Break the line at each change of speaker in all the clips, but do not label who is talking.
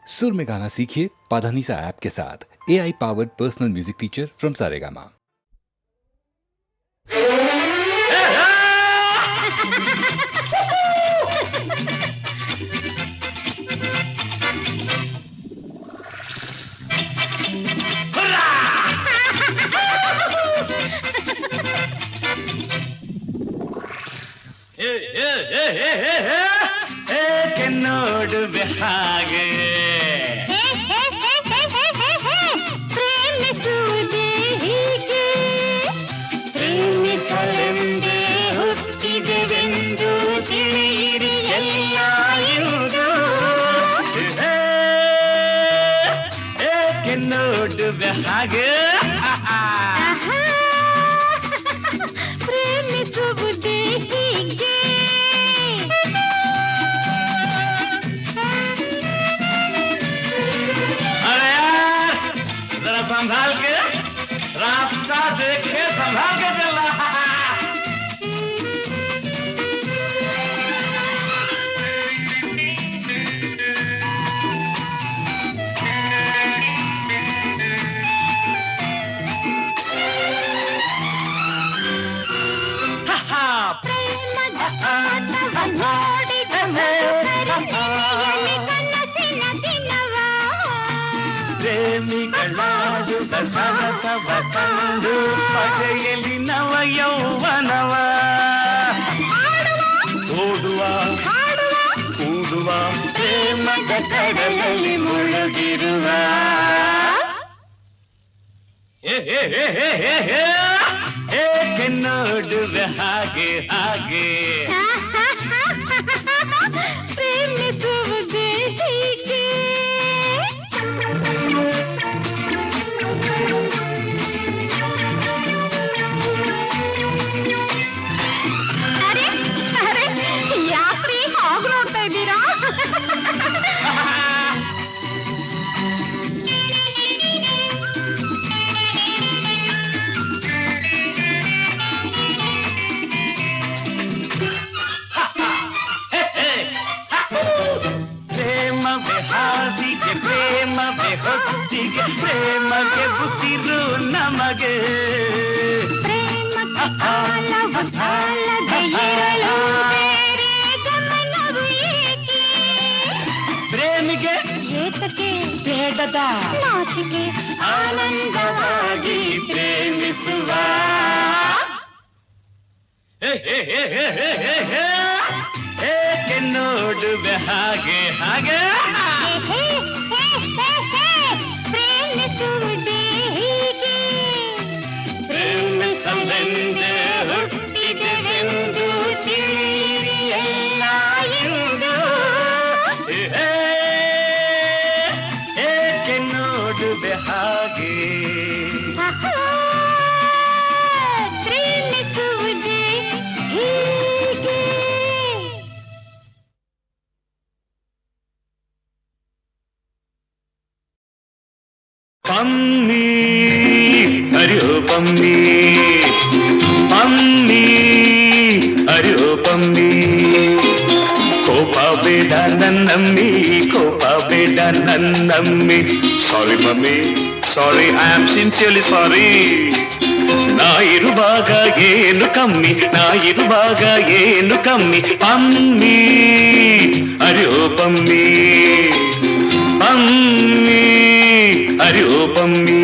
सुर में गाना सीखिए पाधानीसा ऐप के साथ। AI powered personal music teacher from Saregama.
ನೋಡುವೆ ಹಾಗೆ ಪ್ರೇಮಿಸುವುದೇ ಹೀಗೆ ಪ್ರೇಮಿಸಲೆಂದೇ ಹುಟ್ಟಿದೆವೆಂದು ತಿಳಿಯಿರಿ ಎಲ್ಲ ಎಂದು ಏಕೆ ನೋಡುವೆ ಹಾಗೆ ಪ್ರೇಮಿಸುವುದೇ ಹೀಗೆ संभाल के रास्ता देखे संभाल के चल रहा ಪ್ರೇಮಿಗಳಾಡುವ ಸಹಸವ ತಂದು ಪಗೆಯಲಿ ನವ ಯೌವನವ ಓಡುವ ಕೂಡುವ ಪ್ರೇಮದ ಕಡಲಲ್ಲಿ ಮುಳುಗಿರುವ ಏಕೆ ನೋಡುವೆ ಹಾಗೆ ಹಾಗೆ ಪ್ರೇಮಿಸುವುದೇ ಹೀಗೆ ಹೊತ್ತಿಗೆ ಪ್ರೇಮಗೆ ಉಸಿರು ನಮಗೆ ಪ್ರೇಮಿಗೆ ಬೇಡದ ಮಾತಿಗೆ ಆನಂದವಾಗಿ ಪ್ರೇಮಿಸುವ ಏಕೆ ನೋಡುವೆ ಹಾಗೆ ಹಾಗೆ ಪ್ರೇಮಿಸುವುದೇ ಹೀಗೆ ಪ್ರೇಮಿಸಲೆಂದೇ ಹುಟ್ಟಿದೆವೆಂದು ತಿಳಿಯಿರಿ ಎಲ್ಲ ಎಂದು ಏಕೆ ನೋಡುವೆ ಹಾಗೆ ಪ್ರೇಮಿಸುವುದೇ ಹೀಗೆ ಪಮ್ಮಿ ಅರಿಯೋ ಪಮ್ಮಿ ಪಮ್ಮಿ ಅರಿಯೋ ಪಮ್ಮಿ ಕೋಪ ಬೇಡ ನನ್ನಮ್ಮಿ ಕೋಪ ಬೇಡ ನನ್ನಮ್ಮಿ sorry mummy sorry I am sincerely sorry ನಾ ಇರುವಾಗ ಏನು ಕಮ್ಮಿ ನಾ ಇರುವಾಗ ಏನು ಕಮ್ಮಿ ಪಮ್ಮಿ ಅರಿಯೋ ಪಮ್ಮಿ ಪಮ್ಮಿ ಅರಿಯೋ ಪಮ್ಮಿ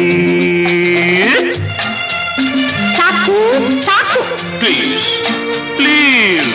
ಸಾಕು ಸಾಕು ಪ್ಲೀಸ್ ಪ್ಲೀಸ್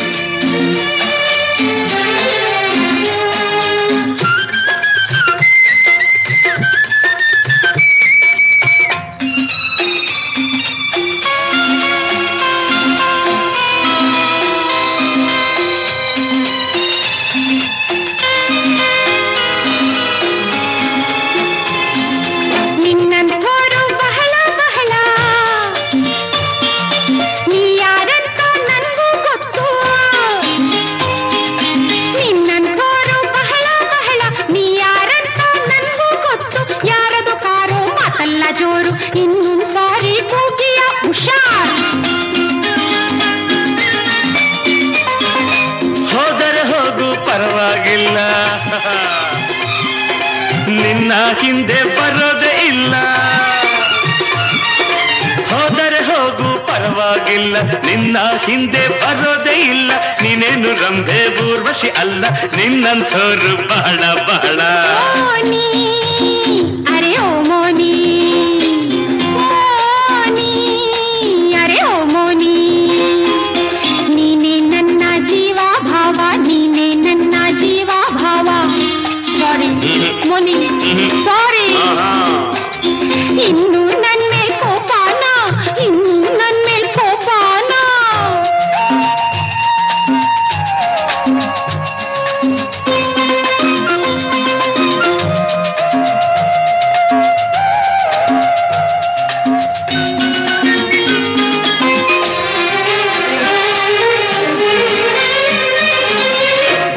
ನಿನ್ನ ಹಿಂದೆ ಬರೋದೇ ಇಲ್ಲ. ಹೋದರೆ ಹೋಗು ಪರವಾಗಿಲ್ಲ, ನಿನ್ನ ಹಿಂದೆ ಬರೋದೇ ಇಲ್ಲ. ನೀನೇನು ರಂಭೆ ಊರ್ವಶಿ ಅಲ್ಲ, ನಿನ್ನಂಥೋರು ಬಹಳ ಬಹಳ.
ಅರೆ ಓ ಮೋನಿ, ಮೋನಿ, ಅರೆ ಓ ಮೋನಿ, ನೀನೇ ನನ್ನ ಜೀವ ಭಾವ, ನೀನೇ ನನ್ನ ಜೀವ ಭಾವ. ಸಾರಿ ಮೋನಿ, ಸಾರಿ. ಇನ್ನು ನನ್ ಮೇಲ್ ಕೋಪಾನ, ಇನ್ನು ನನ್ ಮೇಲ್ ಕೋಪಾನ.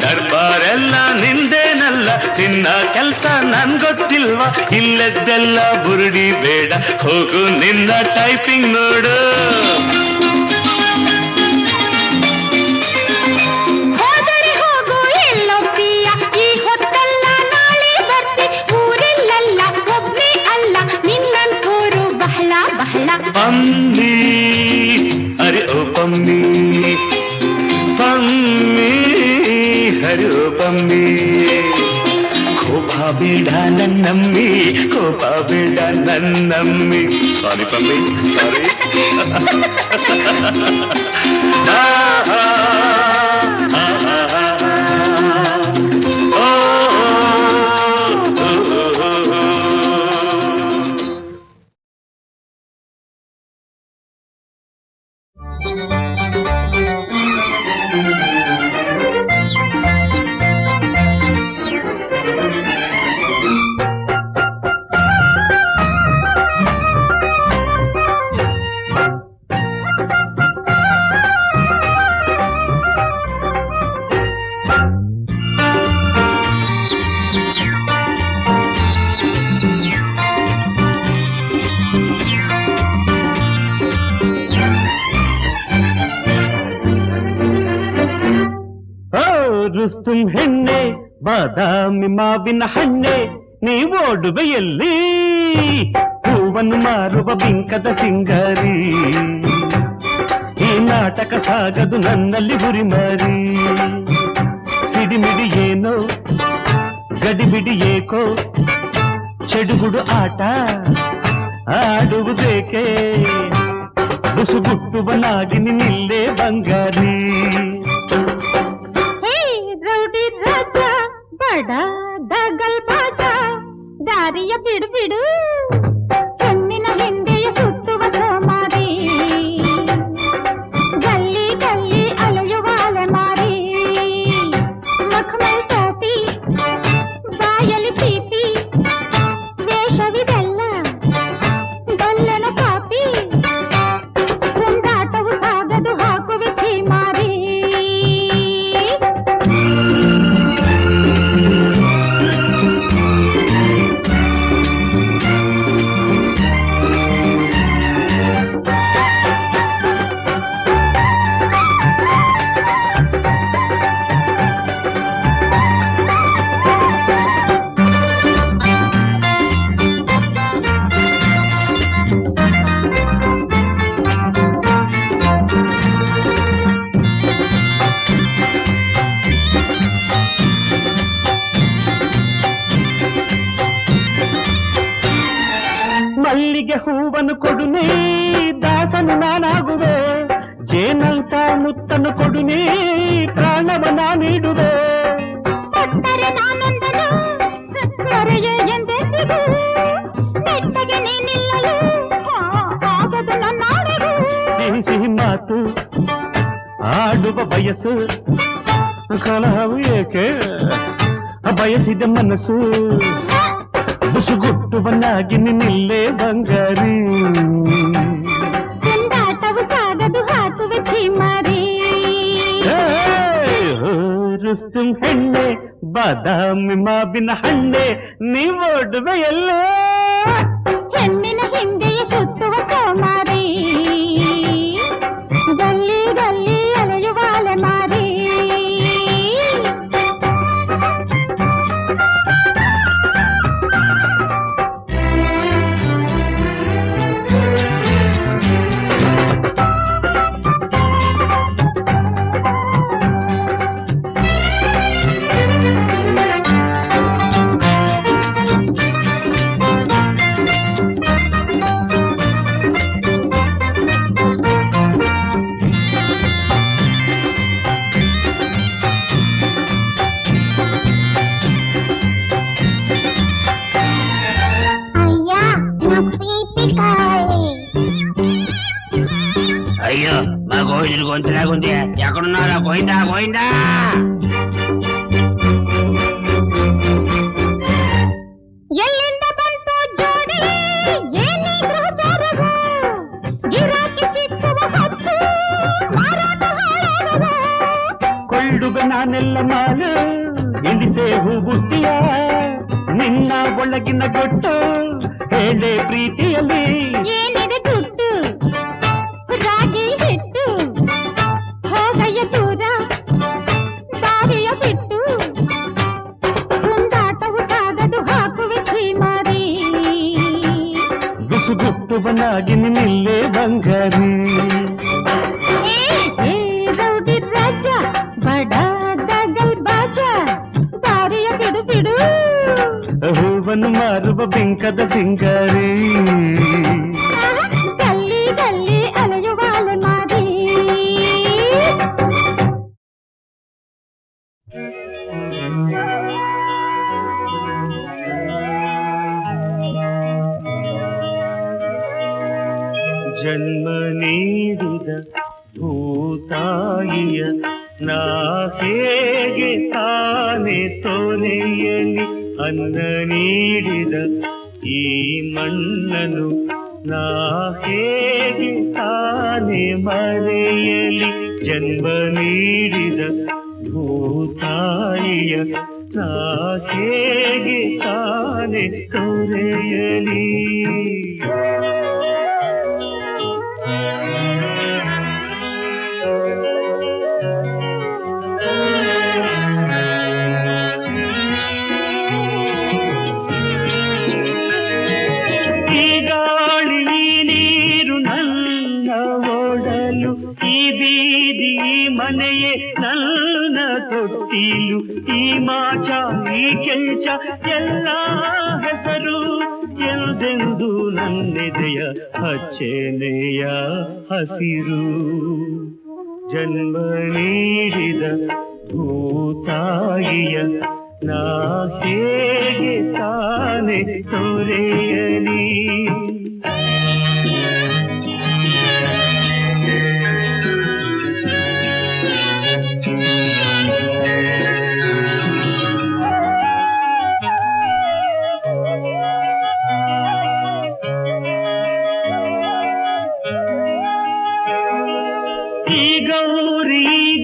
ದರ್ಬಾರೆಲ್ಲ ನಿಂದೇನಲ್ಲ, ನಿನ್ನ ಕೆಲ್ಸ ನನ್ಗೊತ್ತಿಲ್ವಾ? ಇಲ್ಲದ್ದೆಲ್ಲ ಬುರುಡಿ ಬೇಡ, ಹೋಗು ನಿನ್ನ ಟೈಪಿಂಗ್ ನೋಡು.
ಹೋದರೆ ಹೋಗು ಎಲ್ಲೊಬ್ಬೀಯ, ಈ ಹೊತ್ತಲ್ಲ ನಾಳೆ ಬರ್ತಿ. ಊರೆಲ್ಲ ಒಬ್ಬನೇ ಅಲ್ಲ, ನಿನ್ನಂಥೋರು ಬಹಳ ಬಹಳ.
ಪಮ್ಮಿ ಅರೆ ಓ ಪಮ್ಮಿ, ಪಮ್ಮಿ ಹರಿ ಓ ಪಮ್ಮಿ. ಕೋಪ ಬೇಡ ನನ್ನಮ್ಮಿ, ಕೋಪ ಬೇಡ ನನ್ನಮ್ಮಿ. ಸಾರಿ ಪಮ್ಮಿ, ಸಾರಿ. ರುಸ್ತುಂ ಹೆಣ್ಣೆ, ಬಾದಾಮಿ ಮಾವಿನ ಹಣ್ಣೆ, ನೀವೋಡುವೆಯಲ್ಲಿ ಹೂವನ್ನು ಮಾರುವ ಬಿಂಕದ ಸಿಂಗಾರಿ. ಈ ನಾಟಕ ಸಾಗದು ನನ್ನಲ್ಲಿ ಹುರಿಮಾರಿ. ಸಿಡಿಮಿಡಿ ಏನೋ ಗಡಿಬಿಡಿ ಏಕೋ, ಚೆಡುಗುಡು ಆಟ ಆಡುವುದೇಕೆ? ಬುಸುಗುಟ್ಟುವನಾಗಿ ನಿಲ್ಲೇ ಬಂಗಾರಿ.
ರೌಡಿ ರಾಜ ಬಡ ದಗಲ್ ಬಾಜ, ದಾರಿಯ ಬಿಡು ಬಿಡು, ಹೆಣ್ಣಿನ ಹಿಂದೆಯ ಸುತ್ತುವ ಸೋಮಾರಿ. ಗಲ್ಲಿ ಗಲ್ಲಿ ಅಲೆಯುವ ಅಲೆಮಾರಿ. ಮಖಮಲ್ ಟೋಪಿ, ಬಾಯಲಿ ಪೀಪಿ, ವೇಷವಿದೆಲ್ಲ ಬಲ್ಲನ ಕಾಪಿ. ತುಂಡಾಟವು ಸಾಗದು ಹಾಕುವೆ ಛೀಮಾರಿ.
ಮಲ್ಲಿಗೆ ಹೂವನ್ನು ಕೊಡು ನೀ, ದಾಸನು ನಾನಾಗುವೆ. ಜೇನಂತ ಮುತ್ತನ್ನು ಕೊಡು ನೀ, ಪ್ರಾಣವನ್ನ ನೀಡುವೆ.
ಕೊಟ್ಟರೆ ನಾನೊಂದನು ಸೊರೆಯೇ ಎಂದೆಂದಿಗೂ, ನೆಟ್ಟಗೆ ನೀನಿಲ್ಲಲು ಆಗದು ನನ್ನಾಡೆಗೂ.
ಸಿಹಿ ಸಿಹಿ ಮಾತು ಆಡುವ ಬಯಸು, ಕಲಹವು ಏಕೆ ಬಯಸಿದ ಮನಸ್ಸು. ಬುಸುಗುಟ್ಟುವನ್ನಾಗಿ ನಿಲ್ಲೇ ಬಂಗಾರಿ.
ತುಂಡಾಟವು ಸಾಗದು ಹಾಕುವೆ ಛೀಮಾರಿ.
ರುಸ್ತುಂ ಹೆಣ್ಣೆ, ಬಾದಾಮಿ ಮಾವಿನ ಹಣ್ಣೆ, ನೀವೋಡುವೆಯಲ್ಲೇ
ಹೆಣ್ಣಿನ ಹಿಂದೆಯೇ ಸುತ್ತುವ ಸೋಮಾರಿ. ಗಲ್ಲಿ ಗಲ್ಲಿ ಅಲೆಯುವ ಅಲೆಮಾರಿ.
గోవిందుడు గొంతులాగుంది. ఎక్కడున్నారా? గోవిందా గోవిందా.
ಎಲ್ಲಿಂದ ಬಂತು ಜೋಡಿ ಏನಿ ಗ್ರಹಚಾರವು ಗಿರಾಕಿ ಸಿಕ್ಕುವ ಹೊತ್ತು ಮಾರಾಟ ಹಾಳಾಡುವ
ಕೊಳ್ಳುಗ ನಾನೆಲ್ಲ ಮಾಲು ಇಳಿಸೆ ಹೂ ಬುಟ್ಟಿಯ ನಿನ್ನ ಒಳಗಿನ ಗೊಟ್ಟು ಹೇಳೆ ಪ್ರೀತಿಯಲ್ಲಿ
ಏನಿದೆ ಗುಟ್ಟು ರಾಗಿ ಹಿಟ್ಟು ಹೋಗಯ್ಯ ದೂರ ದಾರಿಯ ಬಿಟ್ಟು ಕುಂದಾಟವು ಸಾಗದು ಹಾಕುವೆ ಛೀಮಾರಿ
ಗುಸುಗುಟ್ಟುವನಾಗಿ ನಿಲ್ಲೇ ಬಂಗಾರಿ
ಏ ರೌಡಿ ರಾಜ ಬಡ ದಗಲ್ ಬಾಜ ದಾರಿಯ ಬಿಡು ಬಿಡು
ಹೂವನ್ನು ಮಾರುವ ಬೆಂಕದ ಸಿಂಗಾರಿ
ಗಲ್ಲಿ ಗಲ್ಲಿ ಅಲೆಯುವ ಅಲೆಮಾರಿ
ಜನ್ಮ ನೀಡಿದ ಭೂತಾಯಿಯ ನಾ ಹೇಗೆ ತಾನೆ ತೊರೆಯಲಿ ಅನ್ನ ನೀಡಿದ ಈ ಮಣ್ಣನು ನಾ ಹೇಗೆ ತಾನೆ ಮರೆಯಲಿ ಜನ್ಮ ನೀಡಿದ ಭೂತಾಯಿಯ ನಾ ಹೇಗೆ ತಾನೆ ತೊರೆಯಲಿ ಮನೆಯೇ ನನ್ನ ತೊಟ್ಟಿಲು ಈ ಮಾಚ ಈ ಕೆಂಚ ಎಲ್ಲ ಹೆಸರು ಎಂದೆಂದು ನನ್ನೆದೆಯ ಹಚ್ಚೆನೆಯ ಹಸಿರು ಜನ್ಮ ನೀಡಿದ ಭೂತಾಯಿಯ ನಾ ಹೇಗೆ ತಾನೆ ತೊರೆಯಲಿ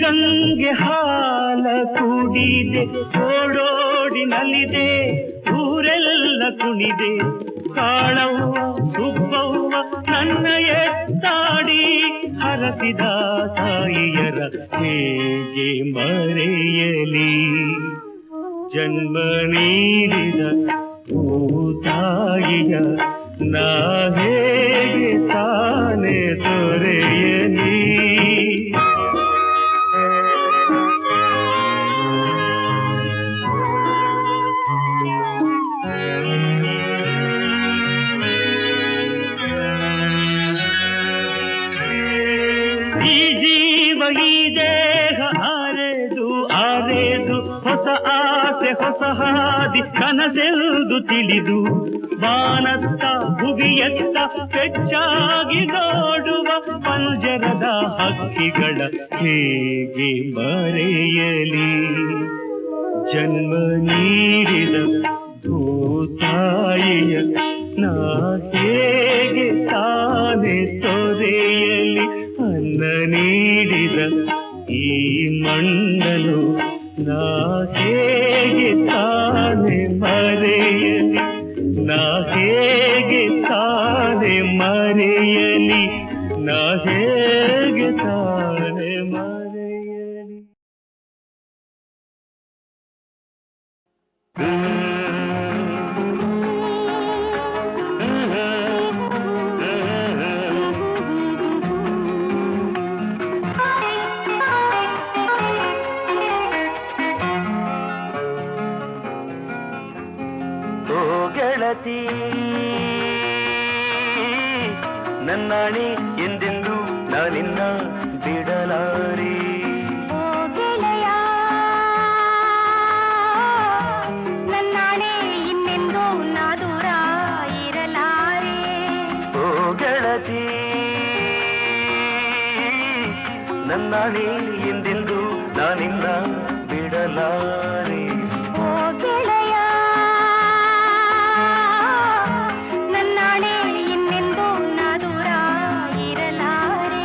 ಗಂಗೆ ಹಾಲ ಕುಡಿದೆ ಓಡೋಡಿ ನಲಿದೆ ಊರೆಲ್ಲ ಕುಣಿದೆ ಕಾಳವ್ವ ಸುಬ್ಬವ್ವ ನನ್ನ ಎತ್ತಾಡಿ ಹರಸಿದ ತಾಯಿಯರ ಹೇಗೆ ಮರೆಯಲಿ ಜನ್ಮ ನೀಡಿದ ಭೂತಾಯಿಯ ನಾ ಹೇಗೆ ತಾನೆ ತೊರೆಯಲಿ ಹೊಸ ಆಸೆ ಹೊಸ ಹಾದಿ ಕನಸೆಂದು ತಿಳಿದು ಬಾನತ್ತ ಭುವಿಯತ್ತ ಹೆಚ್ಚಾಗಿ ನೋಡುವ ಪಂಜರದ ಹಕ್ಕಿಗಳ ಹೇಗೆ ಮರೆಯಲಿ ಜನ್ಮ ನೀಡಿದ ಭೂತಾಯಿಯ ನಾ ಹೇಗೆ ತಾನೆ ತೊರೆಯಲಿ ಅನ್ನ ನೀಡಿದ ಈ ಮಣ್ಣನು ನಾ ಹೇಗೆ ತಾನೆ ಮರೆಯಲಿ ನಾ ಹೇಗೆ ತಾನೆ ಮರೆಯಲಿ ನಾ ಹೇಗೆ ತಾನೆ ಮರೆಯಲಿ ಗೆಳತಿ ನನ್ನಾಣಿ ಎಂದೆಂದು ನಾನಿನ್ನ ಬಿಡಲಾರೆ
ನನ್ನಾಣೆ ಇನ್ನೆಂದು ನಾ ದೂರ ಇರಲಾರೆ
ಓ ಗೆಳತಿ ನನ್ನಾಣೆ ಎಂದೆಂದು ನಾನಿನ್ನ ಬಿಡಲಾರೆ.
ಓ ಗೆಳೆಯ ನನ್ನಾಣೆ ಇನ್ನೆಂದು ನಾ ದೂರ ಇರಲಾರೆ.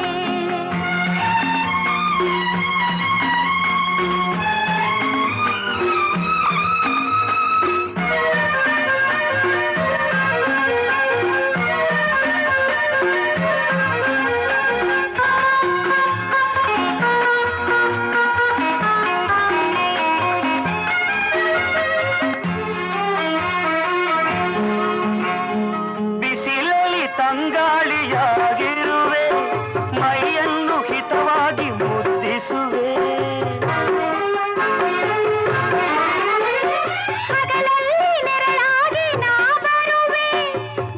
ಬಿಸಿಲಲ್ಲಿ ತಂಗಾಳಿಯಾಗಿರುವೆ, ಮೈಯನ್ನು ಹಿತವಾಗಿ ಮುದ್ದಿಸುವೆ.
ಹಗಲಲ್ಲಿ ನೆರಳಾಗಿ ನಾ ಬರುವೆ,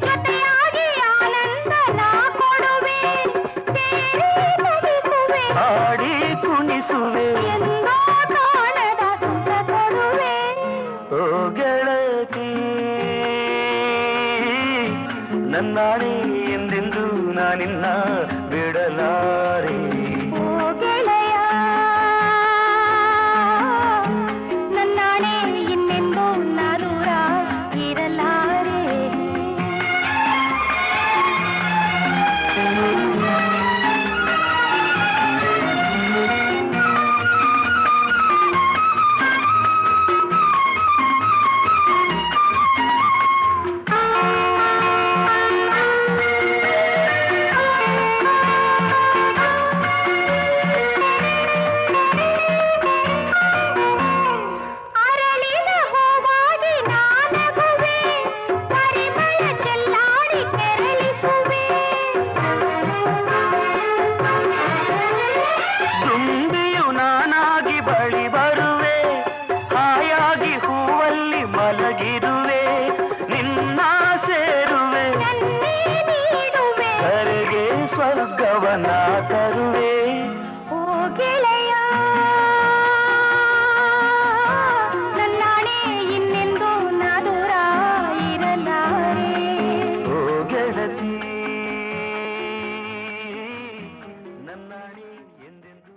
ಜೊತೆಯಾಗಿ ಆನಂದ ನಾ ಕೊಡುವೆ. ಸೇರಿ ನಗಿಸುವೆ,
ಹಾಡಿ ಕುಣಿಸುವೆ,
ಎಂದೋ ಕಾಣದ ಸುಖ ಕೊಡುವೆ.
ಓ ಗೆಳತಿ ನನ್ನಾಣೆ ಎಂದೆಂದು ನಾನಿನ್ನ ಬಿಡಲಾರೆ.
ಓ ಗೆಳೆಯ ನನ್ನಾಣೆ ಇನ್ನೆಂದು ನಾ ದೂರ ಇರಲಾರೆ. ಅರಳಿದ ಹೂವಾಗಿ ನಾ ನಗುವೆ, ಪರಿಮಳ ಚೆಲ್ಲಾಡಿ ಕೆರಳಿಸುವೆ.
ತುಂಬಿಯು ನಾನಾಗಿ ಬಳಿ ಬರುವೆ, ಹಾಯಾಗಿ ಹೂವಲ್ಲಿ ಮಲಗಿರುವೆ. ನಿನ್ನ ಸೇರುವೆ,
ನನ್ನೇ ನೀಡುವೆ,
ಕರೆಗೆ ಸ್ವರ್ಗವನ ತರುವೆ.
ಓ ಗೆಳೆಯ ನನ್ನಾಣೆ ಇನ್ನೆಂದು ನಾ ದೂರ ಇರಲಾರೆ.
ಓ ಗೆಳತಿ ನನ್ನಾಣೆ ಎಂದೆಂದು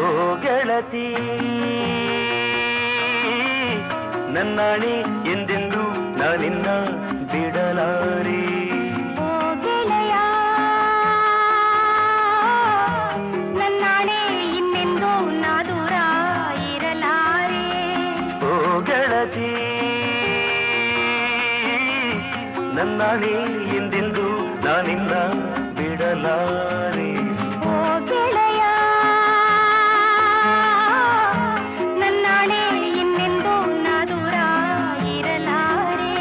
ಓ ಗೆಳತಿ ನನ್ನಾಣೆ ಎಂದೆಂದು ನಾನಿನ್ನ ಬಿಡಲಾರೆ.
ಓ ಗೆಳೆಯ ನನ್ನಾಣೆ ಇನ್ನೆಂದು ನಾ ದೂರ ಇರಲಾರೆ.
ಓ ಗೆಳತಿ ನನ್ನಾಣೆ ಎಂದೆಂದು ನಾನಿನ್ನ ಬಿಡಲಾರೆ.
ಓ ಗೆಳೆಯ ನನ್ನಾಣೆ ಇನ್ನೆಂದು ನಾ ದೂರ ಇರಲಾರೆ.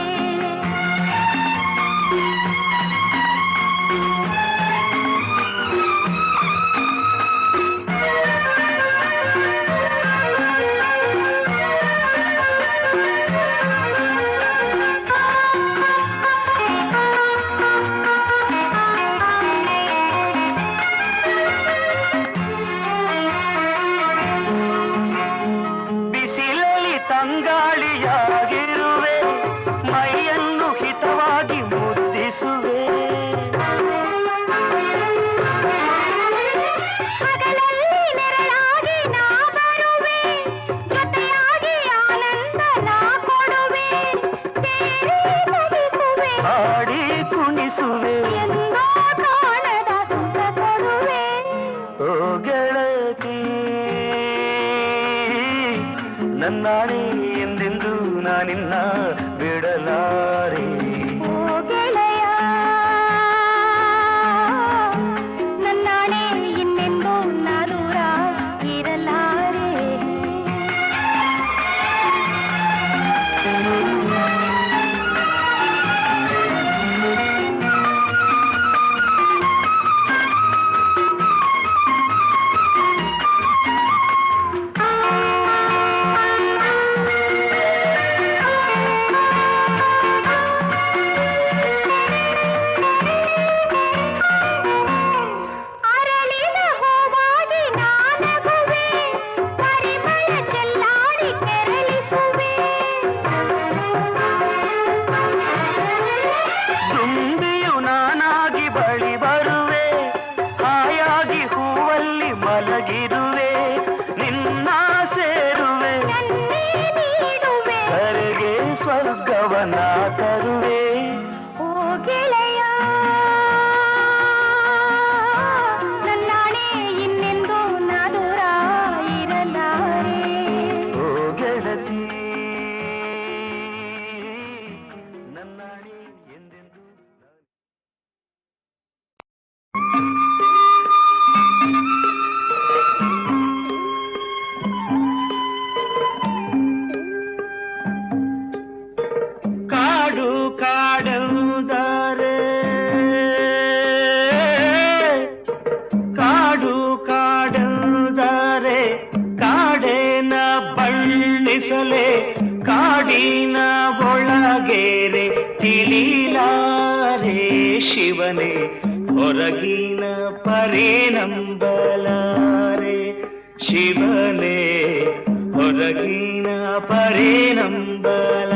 ಬಿಸಿಲಲ್ಲಿ ತಂಗಾಳಿಯಾಗಿರುವೆ, ಮೈಯನ್ನು ಹಿತವಾಗಿ ಮುದ್ದಿಸುವೆ.
ಹಗಲಲ್ಲಿ ನೆರಳಾಗಿ ನಾ ಬರುವೆ, ಜೊತೆಯಾಗಿ ಆನಂದ ನಾ ಕೊಡುವೆ. ಸೇರಿ ನಗಿಸುವೆ,
ಹಾಡಿ ಕುಣಿಸುವೆ,
ಎಂದೋ ಕಾಣದ ಸುಖ ಕೊಡುವೆ.
ಓ ಗೆಳತಿ ನನ್ನಾಣೆ ಎಂದೆಂದು ನಾನಿನ್ನ ಬಿಡಲಾರೆ.
ಓ ಗೆಳೆಯ ನನ್ನಾಣೆ ಇನ್ನೆಂದು ನಾ ದೂರ ಇರಲಾರೆ.
ಬಣ್ಣಿಸಲೇ ಕಾಡಿನ ಒಳಗೇರೆ ತಿಳಿಲಾರೆ ಶಿವನೇ ಹೊರಗಿನ ಪರಿನಂಬಲಾರೆ ಶಿವನೇ ಹೊರಗಿನ ಪರಿನಂಬಲಾರೆ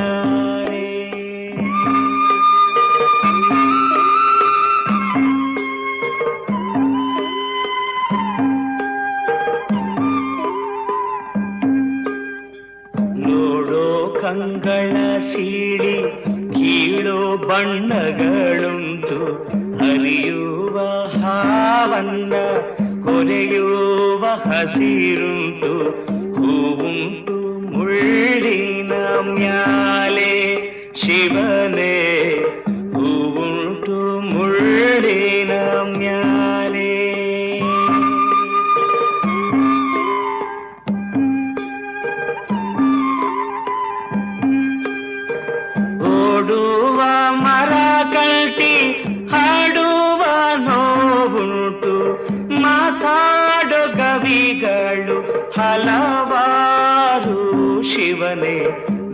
ನೋಡೋ ಕಂಗಳ ಸೀಳಿ ಕೀಳೋ ಬಣ್ಣಗಳುಂಟು ಹರಿಯುವ ಹಾವನ್ನ ಕೊರೆಯುವ ಹಸಿರುಂಟು ಹೂವುಂಟು ಮುಳ್ಳಿನ ಮ್ಯಾಲೆ ಶಿವನೇ ಹೂವುಂಟು ಮುಳ್ಳಿನ ಮ್ಯಾಲೆ ಓಡುವ ಮರ ಕಲ್ಟಿ ಹಾಡುವ ನೋವುಂಟು ಮಾತಾಡೋ ಕವಿಗಳು ಹಲವಾರು ಶಿವನೇ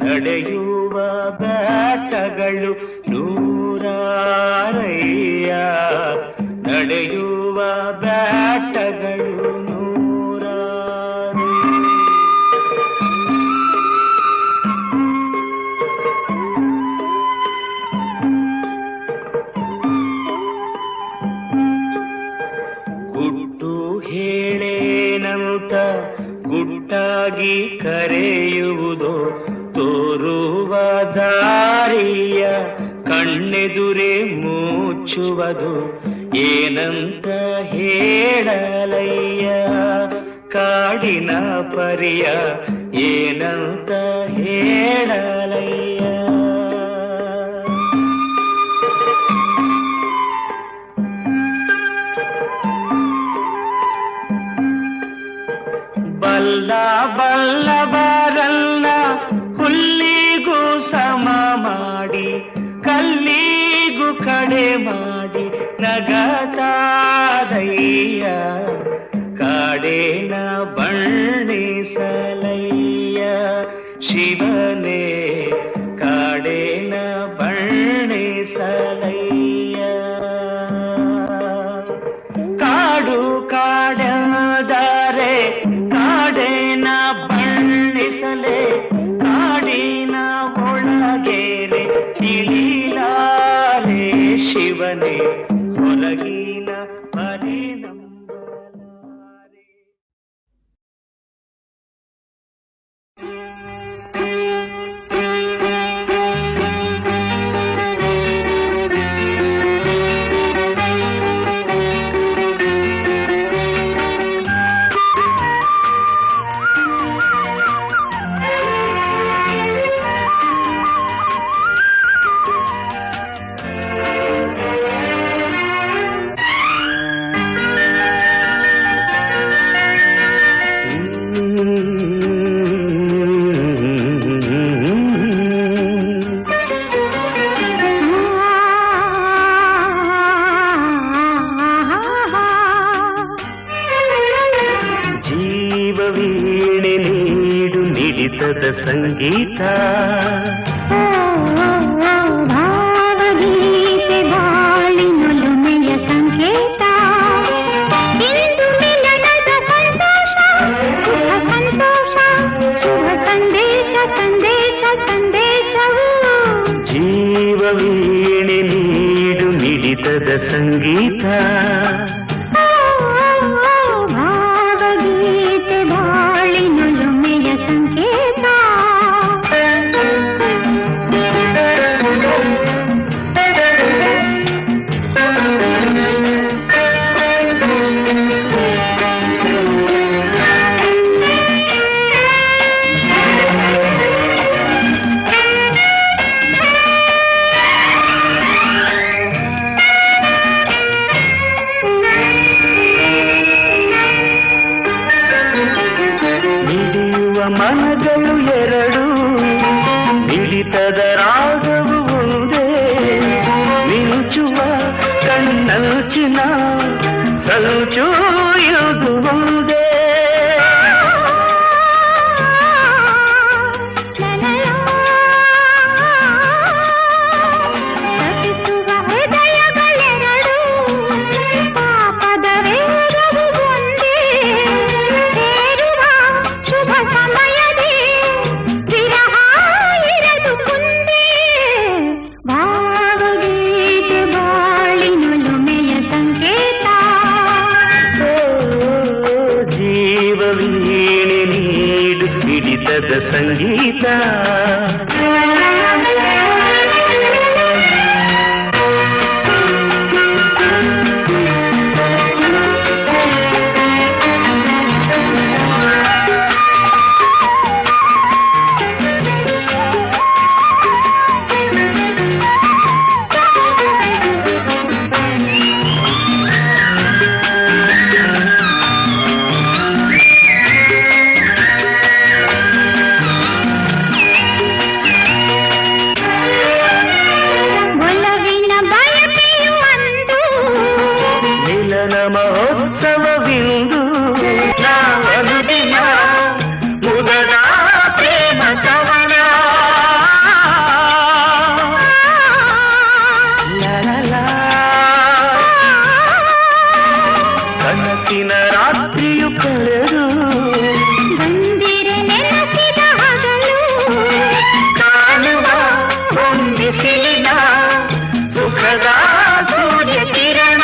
ನಡೆಯುವ ಬೆಟ್ಟಗಳು ನೂರಾರಯ್ಯ ನಡೆಯುವ ಬೆಟ್ಟಗಳು ನೂರಾರು ಗುಟ್ಟು ಹೇಳೇನಂತ ಗುಟ್ಟಾಗಿ ಕರೆಯುವುದು ತೋರುವ ದಾರಿಯ ಕಣ್ಣೆದುರೇ ಮುಚ್ಚುವುದು ಏನಂತ ಹೇಳಲಯ್ಯ ಕಾಡಿನ ಪರಿಯ ಏನಂತ ಹೇಳಲಯ್ಯ ಬಲ್ಲ ಬಲ್ಲವರಲ್ಲ ಹುಲ್ಲಿಗೂ ಸಮ ಮಾಡಿ ಕಲ್ಲಿಗೂ ಕಡೆ ಮಾಡಿ ನಗತಾದಯ್ಯ ಕಾಡೇನ ಬಣ್ಣಿಸಲಯ್ಯ ಶಿವನೇ ಕಾಡೇನ ಬಣ್ಣಿಸಲಯ್ಯ ಕಾಡು ಕಾಡದರೆ ಕಾಡೇನ ಬಣ್ಣಿಸಲೇ ಕಾಡಿನ ಒಳಗೇರೆ ತಿಳಿಲಾರೆ ಶಿವನೇ ಹೊರಗಿನ ಪರಿನಂಬಲಾರೆ ಜೀವವೀಣೆ ನೀಡು ಮಿಡಿತದ ಸಂಗೀತ
ಭಾವಗೀತೆ ಬಾಳಿನೊಲುಮೆಯ ಸಂಕೇತ ಇಂದು ಮಿಲನದ ಸಂತೋಷ ಸುಖ ಸಂತೋಷ ಶುಭ ಸಂದೇಶ ಸಂದೇಶ ಸಂದೇಶವು
ಜೀವವೀಣೆ ನೀಡು ಮಿಡಿತದ ಸಂಗೀತ
ಭಾವಗೀತೆ ಬಾಳಿನೊಲುಮೆಯ ಸಂಕೇತ
ಮನಗಳು ಎರಡು ಮಿಡಿತದ ರಾಗವು ಒಂದೇ ಮಿಂಚುವ ಕಣ್ಣಂಚಿನ ಸಂಚೂಯುವುದು ಒಂದೇ ಹಿಡಿತದ ಸಂಗೀತ. ಮಹೋತ್ಸವವಿಂದು ನಾವನುದಿನ ಮುದದ ಪ್ರೇಮ ಕವನ. ಕನಸಿನ ರಾತ್ರಿಯು ಕಳೆದು
ಬಂದಿರೆ ನೆನಪಿನ ಹಗಲು
ಕಾಣುವ ಹೊಂದಿಸಿದ ಸುಖದ ಸೂರ್ಯ ಕಿರಣ.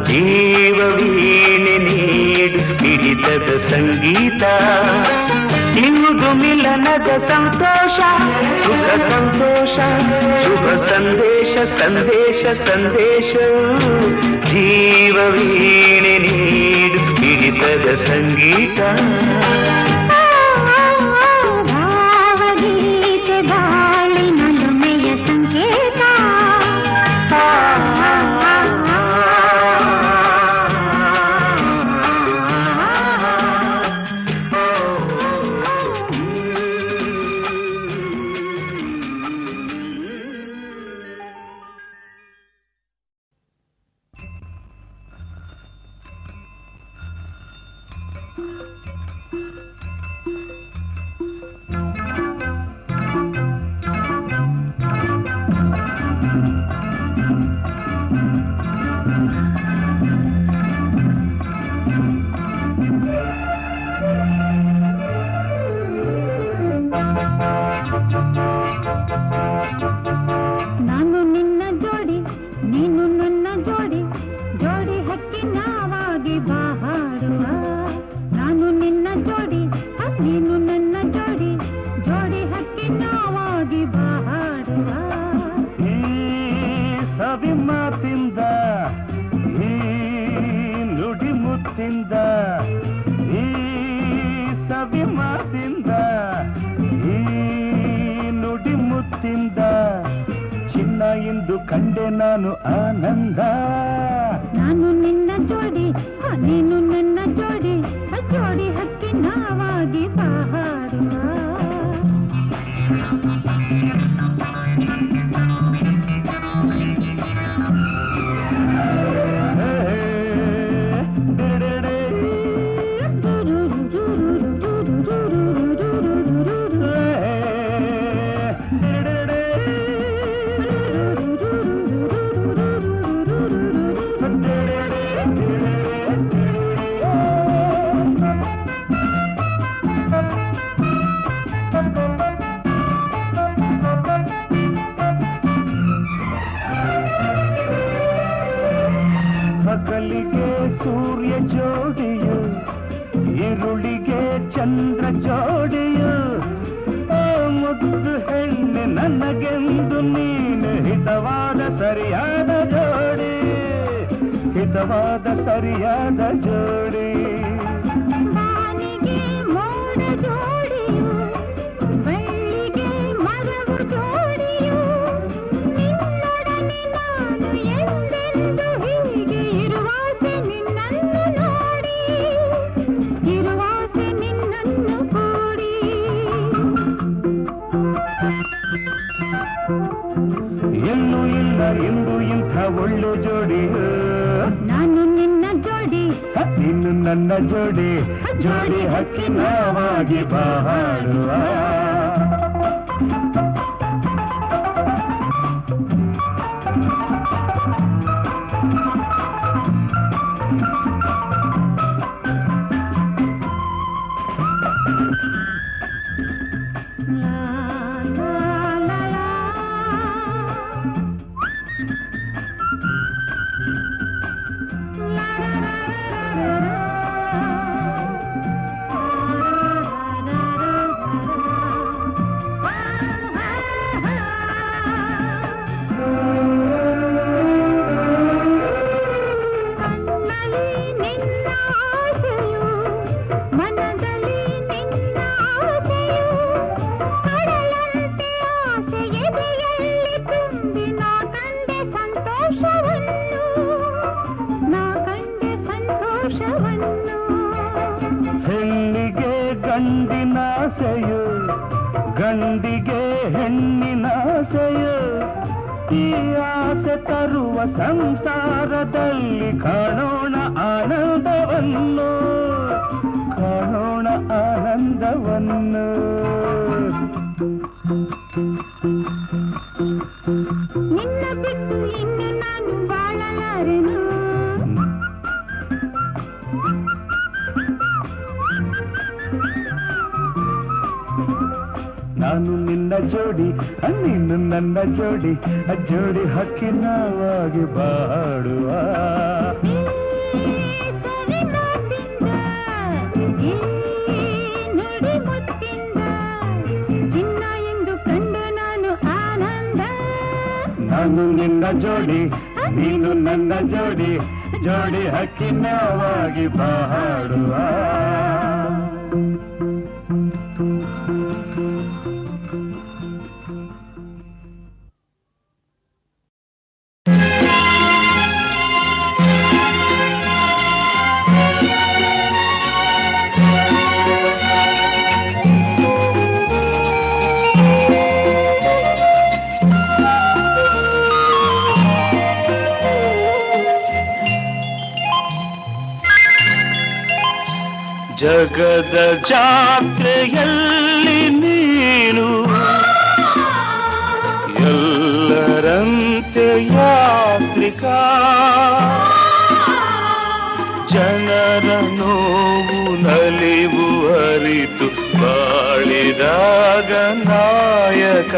ಜೀವವೀಣೆ ನೀಡು ಹಿಡಿತದ ಸಂಗೀತ. ಇಂದು ಮಿಲನದ ಸಂತೋಷ ಸುಖ ಸಂತೋಷ ಶುಭ ಸಂದೇಶ ಸಂದೇಶ ಸಂದೇಶ. ಜೀವವೀಣೆ ನೀಡು ಹಿಡಿತದ ಸಂಗೀತ.
ಭಾವಗೀತೆ ಬಾಳಿನೊಲುಮೆಯ ಸಂಕೇತ. ನಾನು ನಿನ್ನ ಜೋಡಿ ನೀನು ನನ್ನ ಜೋಡಿ ಜೋಡಿ ಹಕ್ಕಿ ನಾವಾಗಿ ಬಾಹಾಡುವ. ನಾನು ನಿನ್ನ ಜೋಡಿ ನೀನು ನನ್ನ ಜೋಡಿ ಜೋಡಿ ಹಕ್ಕಿ ನಾವಾಗಿ ಬಾಹಾಡುವ.
ಈ ಸವಿ ಮಾತಿಂದ ಈ ನುಡಿ ಮುತ್ತಿಂದ ಈ ಸವಿ ಮಾತಿಂದ ಈ ನುಡಿ ಮುತ್ತಿಂದ ಚಿನ್ನ ಎಂದು ಕಂಡೆ ನಾನು ಆನಂದ.
ನಾನು ನಿನ್ನ ಜೋಡಿ ನೀನು ನನ್ನ ಜೋಡಿ ಜೋಡಿ ಹಕ್ಕಿ ನಾವಾಗಿ ಬಾಹಾಡುವ.
ಹಗಲಿಗೆ ಸೂರ್ಯ ಜೋಡಿಯು ಈರುಳಿಗೆ ಚಂದ್ರ ಜೋಡಿಯು. ಆ ಮುದ್ದು ಹೆಣ್ಣೆ ನನಗೆಂದು ನೀನು ಹಿತವಾದ ಸರಿಯಾದ ಜೋಡಿ ಹಿತವಾದ ಸರಿಯಾದ ಜೋಡಿ.
ಬಾನಿಗೆ ಮೋಡ ಜೋಡಿಯು ಬೆಳ್ಳಿಗೆ ಮರವು ಜೋಡಿಯು. ನಿನ್ನೊಡನೆ ನಾನು ಎಂದೆಂದು ಹೀಗೆ ಇರುವಾಸೆ ನಿನ್ನನ್ನು ನೋಡಿ ಇರುವಾಸೆ ನಿನ್ನನ್ನು ಕೂಡಿ.
ಎಲ್ಲೂ ಇಲ್ಲ ಎಂದು ಇಂಥ ಒಳ್ಳೆ ಜೋಡಿಯು.
ನಾನು ನಿನ್ನ ಜೋಡಿ
ನೀನು ನನ್ನ ಜೋಡಿ ಜೋಡಿ ಹಕ್ಕಿ ನಾವಾಗಿ ಬಾಳುವ. ಮಂದಿಗೆ ಹೆಣ್ಣಿನಾಸೆಯ ಈ ಆಸೆ ತರುವ ಸಂಸಾರದಲ್ಲಿ ಕಾಣೋಣ ಆನಂದವನ್ನು ಕಾಣೋಣ ಆನಂದವನ್ನು
ನಿನ್ನ ಬಿಟ್ಟು ಇನ್ನು ನಾನು ಬಾಳಲಾರೆನು
ನಾನು ನಿನ್ನ ಜೋಡಿ ನೀನು ನನ್ನ ಜೋಡಿ ಜೋಡಿ ಹಕ್ಕಿನವಾಗಿ ಬಾಡುವ
ನುಡಿ ಮುತ್ತಿಂದ ಚಿನ್ನ ಎಂದು ಕಂಡು ನಾನು ಆನಂದ
ನಾನು ನಿನ್ನ ಜೋಡಿ ನೀನು ನನ್ನ ಜೋಡಿ ಜೋಡಿ ಹಕ್ಕಿನವಾಗಿ ಬಾಡುವ ಜಗದ ಜಾತ್ರೆಯಲ್ಲಿ ನೀನು ಎಲ್ಲರಂತೆ ಯಾತ್ರಿಕ ಜನರ ನೋವು ನಲಿವು ಅರಿತು ಬಾಳಿದಾಗ ನಾಯಕ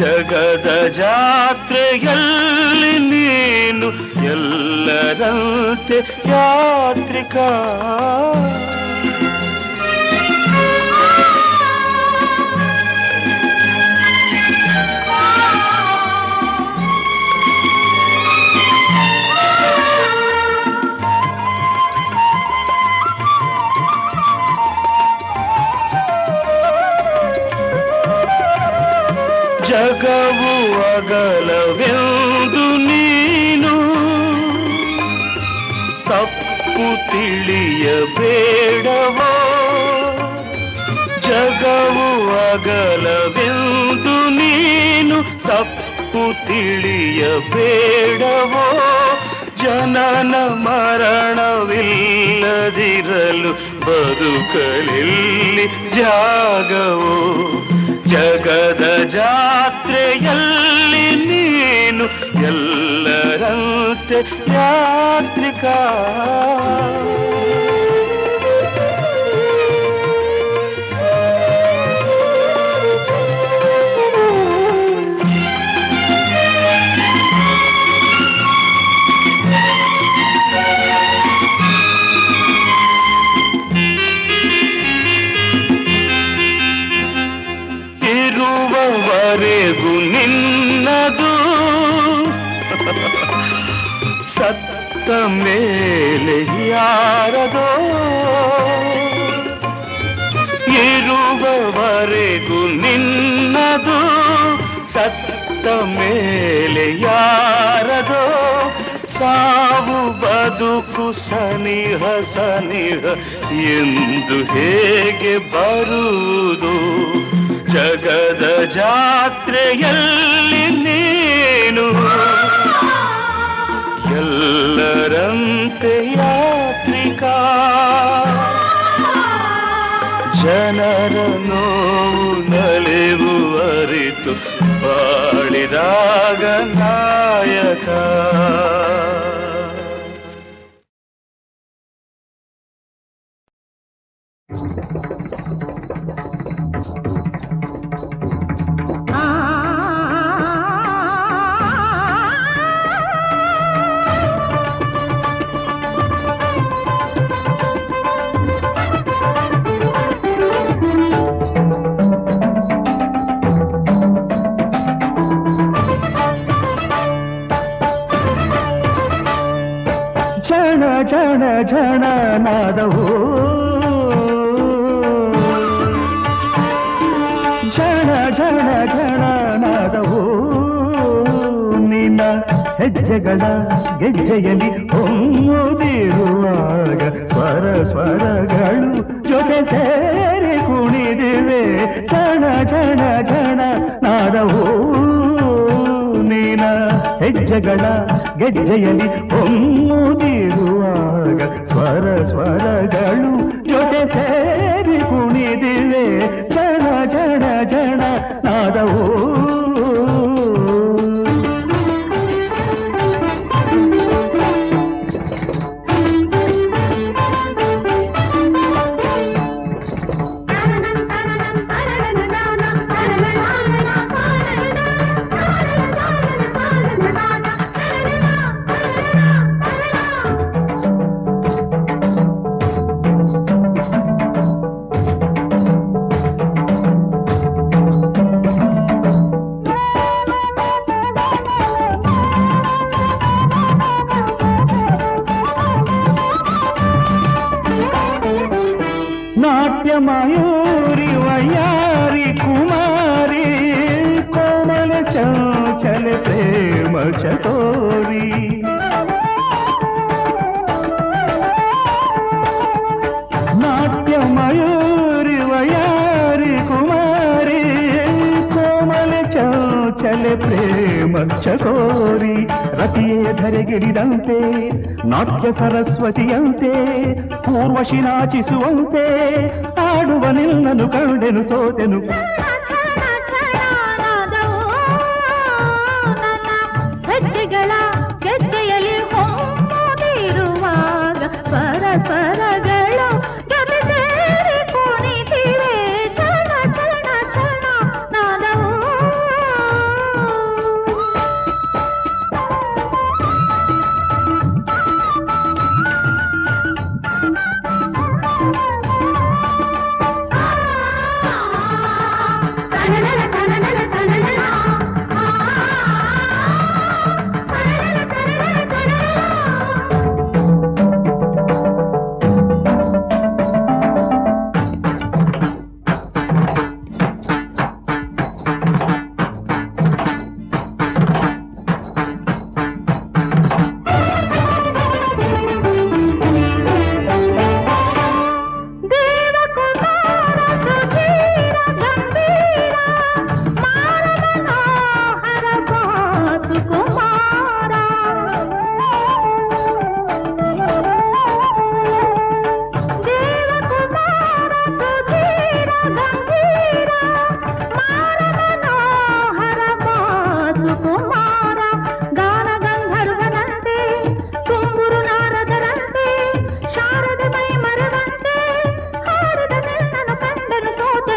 ಜಗದ ಜಾತ್ರೆಯಲ್ಲಿ ನೀನು ಎಲ್ಲರಂತೆ ಯಾತ್ರಿಕ ಜಗವು ಅಗಲವೆಂದು ನೀನು ತಪ್ಪು ತಿಳಿಯಬೇಡವೋ ಜಗವು ಅಗಲವೆಂದು ನೀನು ತಪ್ಪು ತಿಳಿಯಬೇಡವೋ ಜನನ ಮರಣವಿಲ್ಲದಿರಲು ಬದುಕಲಿಲ್ಲಿ ಜಾಗವೋ ಜಗದ ಜಾತ್ರೆಯಲ್ಲಿ ನೀನು ಎಲ್ಲರಂತೆ ಯಾತ್ರಿಕ ಇರುವವರೆಗೂ ನಿನ್ನದು ಸತ್ತ ಮೇಲೆ ಯಾರದೋ ಇರುವವರೆಗೂ ನಿನ್ನದು ಸತ್ತ ಮೇಲೆ ಯಾರದೋ ಸಾವು ಬದುಕು ಸನಿಹ ಸನಿಹ ಎಂದು ಹೇಗೆ ಬರುವುದು ಜಗದ ಜಾತ್ರೆಯಲ್ಲಿ ನೀನು ಎಲ್ಲರಂತೆ ಯಾತ್ರಿಕ ಜನರ ನೋವು ನಲಿವು ಅರಿತು ಬಾಳಿದಾಗ ನಾಯಕ ಝಣ ಝಣ ನಾದವು ಝಣ ಝಣ ಝಣ ನಾದವು ನಿನ್ನ ಹೆಜ್ಜೆಗಳ ಗೆಜ್ಜೆಯಲ್ಲಿ ಹೊಮ್ಮುತ್ತಿರುವಾಗ ಸ್ವರ ಸ್ವರಗಳು ಜೊತೆ ಸೇರಿ ಕುಣಿಯುವಾಗ ಕುಣಿದಿವೆ ಕ್ಷಣ ಕ್ಷಣ ಕ್ಷಣ ನಾದವು ನೀನ ಹೆಜ್ಜೆಗಳ ಗೆಜ್ಜೆಯಲ್ಲಿ ಹೊಮ್ಮುತ್ತಿರುವಾಗ ಸ್ವರ ಸ್ವರಗಳು ಜೊತೆ ಸೇರಿ ಕುಣಿದಿವೆ ಕ್ಷಣ ಕ್ಷಣ ಕ್ಷಣ ನಾದವು नाट्य मयूरी वयारी कुमारी कोमल चंचल प्रेम चतोरी नाट्य मयूरी वयारी कुमारी कोमल चंचल प्रेम चकोरी ರತಿಯೇ ಧರೆಗಿಳಿದಂತೆ ನಾಟ್ಯ ಸರಸ್ವತಿಯಂತೆ ಪೂರ್ವಶಿ ನಾಚಿಸುವಂತೆ ಆಡುವ ನಿನ್ನನು ಕಂಡೆನು ಸೋತೆನು
ಹೆಜ್ಜೆಗಳ ಗೆಜ್ಜೆಯಲ್ಲಿ ಹೊಮ್ಮುತ್ತಿರುವಾಗ ಸ್ವರ ಸ್ವರಗಳು ಜೊತೆ ಸೇರಿ ಕುಣಿತಿವೆ ಕ್ಷಣ ಕ್ಷಣ ಕ್ಷಣ ನಾದವು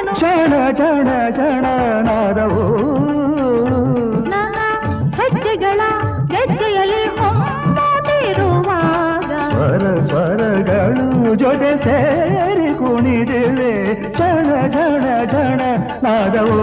ಕ್ಷಣ ಕ್ಷಣ ಕ್ಷಣ ನಾದವು
ನನ್ನ ಹೆಜ್ಜೆಗಳ ಗೆಜ್ಜೆಯಲ್ಲಿ ಹೊಮ್ಮುತ್ತಿರುವಾಗ
ಸ್ವರ ಸ್ವರಗಳು ಜೊತೆ ಸೇರಿ ಕುಣಿದಿವೆ ಕ್ಷಣ ಕ್ಷಣ ಕ್ಷಣ ನಾದವು